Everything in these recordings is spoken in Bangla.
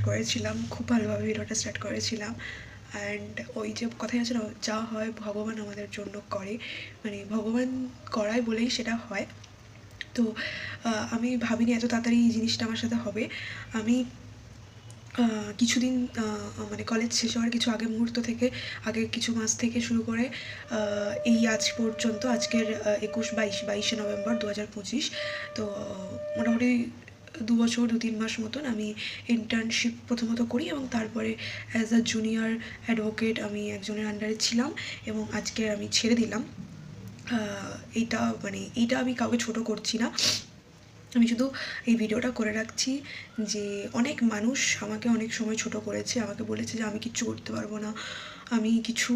করেছিলাম, খুব ভালোভাবে ভিডিওটা স্টার্ট করেছিলাম। অ্যান্ড ওই যে কথাই আছে না, যা হয় ভগবান আমাদের জন্য করে, মানে ভগবান করায় বলেই সেটা হয়। তো আমি ভাবিনি এত তাড়াতাড়ি এই জিনিসটা আমার সাথে হবে। আমি কিছুদিন মানে কলেজ শেষ হওয়ার কিছু আগে মুহূর্ত থেকে, আগে কিছু মাস থেকে শুরু করে এই আজ পর্যন্ত, আজকের 22শে নভেম্বর 2025, তো মোটামুটি 2 বছর 2-3 মাস মতন আমি ইন্টার্নশিপ প্রথমত করি এবং তারপরে অ্যাজ আ জুনিয়র অ্যাডভোকেট আমি একজনের আন্ডারে ছিলাম এবং আজকে আমি ছেড়ে দিলাম। এইটা আমি কাউকে ছোট করছি না, আমি শুধু এই ভিডিওটা করে রাখছি যে অনেক মানুষ আমাকে অনেক সময় ছোট করেছে, আমাকে বলেছে যে আমি কিচ্ছু করতে পারবো না, আমি কিছু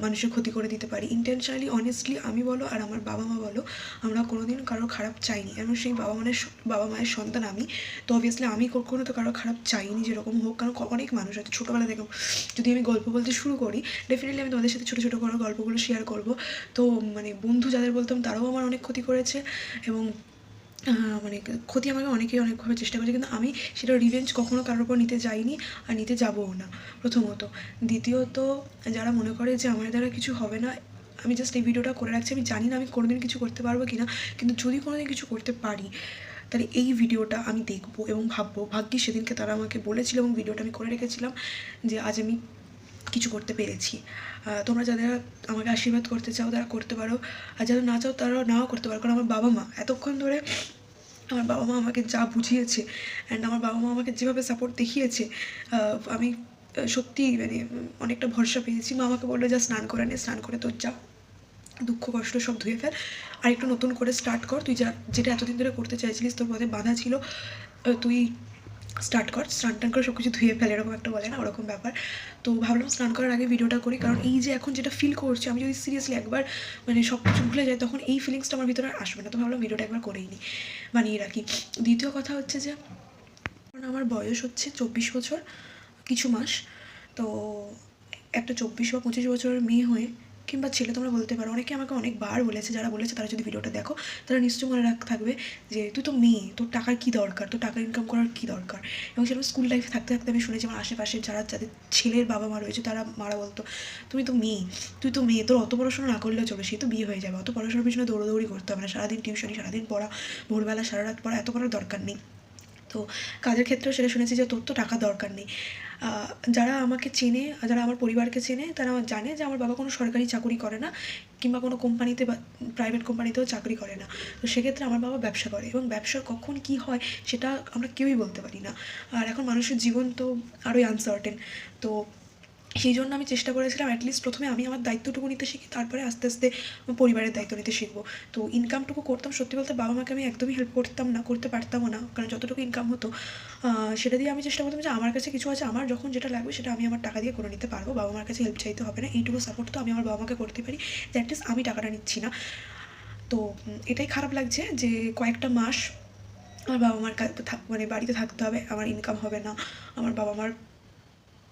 মানুষের ক্ষতি করে দিতে পারি ইন্টেনশনালি। অনেস্টলি আমি বলো আর আমার বাবা মা বলো, আমরা কোনোদিন কারো খারাপ চাইনি, এবং সেই বাবা মায়ের সন্তান আমি, তো অবভিয়াসলি আমি কখনো তো কারো খারাপ চাইনি যেরকম হোক। কারণ অনেক মানুষ আছে ছোটোবেলা থেকে, যদি আমি গল্প বলতে শুরু করি ডেফিনেটলি আমি তোমাদের সাথে ছোটো ছোটো করে গল্পগুলো শেয়ার করবো। তো মানে বন্ধু যাদের বলতাম তারাও আমার অনেক ক্ষতি করেছে, এবং মানে ক্ষতি আমাকে অনেকেই অনেকভাবে চেষ্টা করেছে, কিন্তু আমি সেটা রিভেঞ্জ কখনো কারোর উপর নিতে যাইনি আর নিতে যাবও না, প্রথমত। দ্বিতীয়ত, যারা মনে করে যে আমার দ্বারা কিছু হবে না, আমি জাস্ট এই ভিডিওটা করে রাখছি। আমি জানি না আমি কোনোদিন কিছু করতে পারবো কি না, কিন্তু যদি কোনোদিন কিছু করতে পারি তাহলে এই ভিডিওটা আমি দেখবো এবং ভাববো, ভাগ্যিস সেদিনকে তারা আমাকে বলেছিল এবং ভিডিওটা আমি করে রেখেছিলাম যে আজ আমি কিছু করতে পেরেছি। তোমরা যারা আমাকে আশীর্বাদ করতে চাও তারা করতে পারো, আর যারা না চাও তারাও নাও করতে পারো। কারণ আমার বাবা মা এতক্ষণ ধরে, আমার বাবা মা আমাকে যা বুঝিয়েছে অ্যান্ড আমার বাবা মা আমাকে যেভাবে সাপোর্ট দেখিয়েছে, আমি সত্যিই মানে অনেকটা ভরসা পেয়েছি। মা আমাকে বললো যা স্নান করে নে, স্নান করে তোর যা দুঃখ কষ্ট সব ধুয়ে ফেল আর একটু নতুন করে স্টার্ট কর, তুই যেটা এতদিন ধরে করতে চাইছিলিস, তোর পথে বাধা ছিল, তুই স্টার্ট কর, স্নান টান করে সব কিছু ধুয়ে ফেলে, এরকম একটা বলে না, ওরকম ব্যাপার। তো ভাবলাম স্নান করার আগে ভিডিওটা করি, কারণ এই যে এখন যেটা ফিল করছি, আমি যদি সিরিয়াসলি একবার মানে সব কিছু ভুলে যাই তখন এই ফিলিংসটা আমার ভিতরে আসবে না। তো ভাবলাম ভিডিওটা একবার করেই নিই, বানিয়ে রাখি। দ্বিতীয় কথা হচ্ছে যে আমার বয়স হচ্ছে 24 বছর কিছু মাস। তো একটা 24 বা 25 বছরের মেয়ে হয়ে, কিংবা ছেলে তোমরা বলতে পারো, অনেকে আমাকে অনেকবার বলেছে, যারা বলেছে তারা যদি ভিডিওটা দেখো তারা নিশ্চয়ই মনে থাকবে যে তুই তো মেয়ে, তোর টাকার কী দরকার, তোর টাকা ইনকাম করার কী দরকার। এবং সেরকম স্কুল লাইফে থাকতে থাকতে আমি শুনেছি আমার আশেপাশে যাদের ছেলের বাবা মা রয়েছে তারা মারা বলতো, তুই তো মেয়ে, তোর অত পড়াশোনা না করলেও চলবে, সে তো বিয়ে হয়ে যাবে, অত পড়াশোনার পিছনে দৌড়াদৌড়ি করতে হবে না, সারাদিন টিউশনি, সারাদিন পড়া, ভোরবেলা সারা রাত পড়া, এত করার দরকার নেই। তো কাজের ক্ষেত্রেও সেটা শুনেছি যে তোর তো টাকা দরকার নেই। যারা আমাকে চেনে, যারা আমার পরিবারকে চেনে, তারা জানে যে আমার বাবা কোনো সরকারি চাকরি করে না, কিংবা কোনো কোম্পানিতে বা প্রাইভেট কোম্পানিতেও চাকরি করে না। তো সেক্ষেত্রে আমার বাবা ব্যবসা করে, এবং ব্যবসার কখন কী হয় সেটা আমরা কেউই বলতে পারি না। আর এখন মানুষের জীবন তো আরোই আনসার্টেন। তো সেই জন্য আমি চেষ্টা করেছিলাম অ্যাটলিস্ট প্রথমে আমি আমার দায়িত্বটুকু নিতে শিখি, তারপরে আস্তে আস্তে পরিবারের দায়িত্ব নিতে শিখবো। তো ইনকামটুকু করতাম, সত্যি বলতে বাবা মাকে আমি একদমই হেল্প করতাম না, করতে পারতামও না, কারণ যতটুকু ইনকাম হতো সেটা দিয়ে আমি চেষ্টা করতাম যে আমার কাছে কিছু আছে, আমার যখন যেটা লাগবে সেটা আমি আমার টাকা দিয়ে করে নিতে পারবো, বাবা মার কাছে হেল্প চাইতে হবে না, এইটুকু সাপোর্ট তো আমি আমার বাবা মাকে করতে পারি, যে অ্যাটলিস্ট আমি টাকাটা নিচ্ছি না। তো এটাই খারাপ লাগছে যে কয়েকটা মাস আমার বাবা মার মানে বাড়িতে থাকতে হবে, আমার ইনকাম হবে না, আমার বাবা মার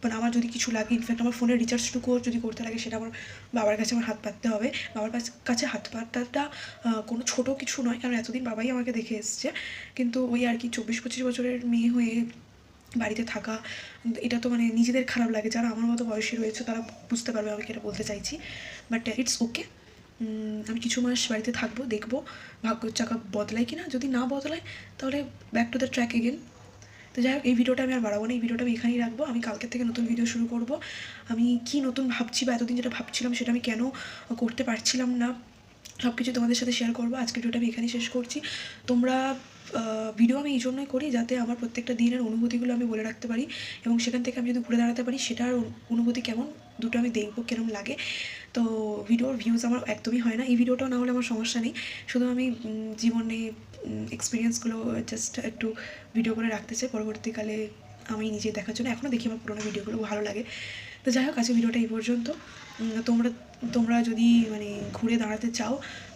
মানে আমার যদি কিছু লাগে, ইনফ্যাক্ট আমার ফোনের রিচার্জটুকুও যদি করতে লাগে সেটা আমার বাবার কাছে আমার হাত পাততে হবে। বাবার কাছে হাত পাতাটা কোনো ছোটো কিছু নয়, কারণ এতদিন বাবাই আমাকে দেখে এসছে, কিন্তু ওই আর কি 24-25 বছরের মেয়ে হয়ে বাড়িতে থাকা, এটা তো মানে নিজেদের খারাপ লাগে, যারা আমার মতো বয়সী রয়েছে তারা বুঝতে পারবে আমি এটা বলতে চাইছি। বাট ইটস ওকে, আমি কিছু মাস বাড়িতে থাকবো, দেখবো ভাগ্যের চাকা বদলায় কি না, যদি না বদলায় তাহলে back to the track again. তো যাই হোক, এই ভিডিওটা আমি আর বাড়াবো না, এই ভিডিওটা আমি এখানেই রাখবো। আমি কালকের থেকে নতুন ভিডিও শুরু করব। আমি কি নতুন ভাবছি বা এতদিন যেটা ভাবছিলাম সেটা আমি কেন করতে পারছিলাম না, সব কিছু তোমাদের সাথে শেয়ার করবো। আজকের ভিডিওটা আমি এখানেই শেষ করছি। তোমরা ভিডিও আমি এই জন্যই করি যাতে আমার প্রত্যেকটা দিনের অনুভূতিগুলো আমি বলে রাখতে পারি, এবং সেখান থেকে আমি যদি ঘুরে দাঁড়াতে পারি সেটার অনুভূতি কেমন, দুটো আমি দেখবো কেরম লাগে। তো ভিডিওর ভিউজ আমার একদমই হয় না, এই ভিডিওটাও না হলে আমার সমস্যা নেই, শুধু আমি জীবনে এক্সপিরিয়েন্সগুলো জাস্ট একটু ভিডিও করে রাখতে চাই পরবর্তীকালে আমি নিজে দেখার জন্য। এখনও দেখি আমার পুরোনো ভিডিওগুলো ভালো লাগে। তো যাই হোক, আজকে ভিডিওটা এই পর্যন্ত। তোমরা যদি মানে ঘুরে দাঁড়াতে চাও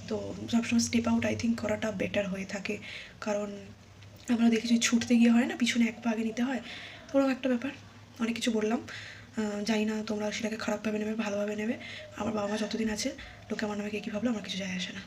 তো সবসময় স্টেপ আউট আই থিঙ্ক করাটা বেটার হয়ে থাকে, কারণ আমরা দেখেছি ছুটতে গিয়ে হয় না, পিছনে এক পা আগে নিতে হয়, ওরকম একটা ব্যাপার। অনেক কিছু বললাম, জানি না তোমরা সেটাকে খারাপভাবে নেবে ভালোভাবে নেবে। আমার বাবা মা যতদিন আছে লোকে আমার নামে কে কী ভাবলো আমার কিছু যায় আসে না।